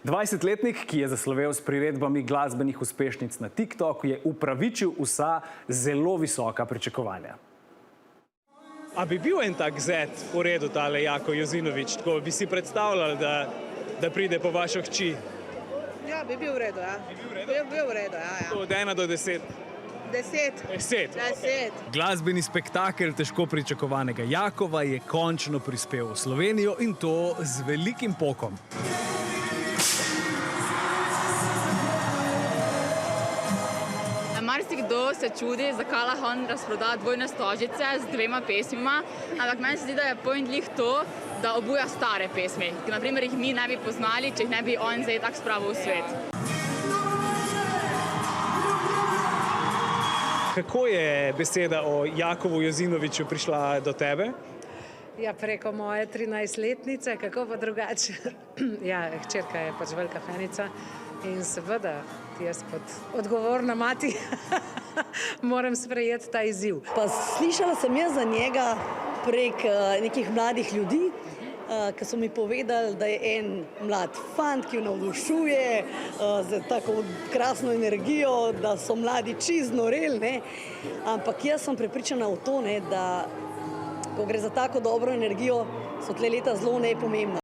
20-letnik, ki je zaslovel s priredbami glasbenih uspešnic na TikToku, je upravičil vsa zelo visoka pričakovanja. A bi bil en tak zet v redu tale Jako Jozinović, tako bi si predstavljali, da pride po vašo hči? Ja, bi bil v redu, ja. Bi bil v redu, ja. Od 1 do 10? 10. 10. Glasbeni spektakel težko pričakovanega Jakova je končno prispel v Slovenijo in to z velikim pokom. Marsikdo se čudi, zakaj lahko on razproda dvojne stožice z 2 pesmima, ampak meni se zdi, da je point glih to, da obuja stare pesmi, ki naprimer jih mi ne bi poznali, če jih ne bi on zdaj tako spravil v svet. Kako je beseda o Jakovu Jozinoviću prišla do tebe? Ja, preko moje 13-letnice, kako pa drugače. Ja, hčerka je pač velika fanica in seveda jaz kot odgovorna mati moram sprejeti ta izziv. Pa slišala sem jaz za njega prek nekih mladih ljudi, ki so mi povedali, da je en mlad fant, ki navdušuje z tako krasno energijo, da so mladi čisto znoreli, ne? Ampak jaz sem prepričana v to, ne, da ko gre za tako dobro energijo, so tle leta zelo nepomembna.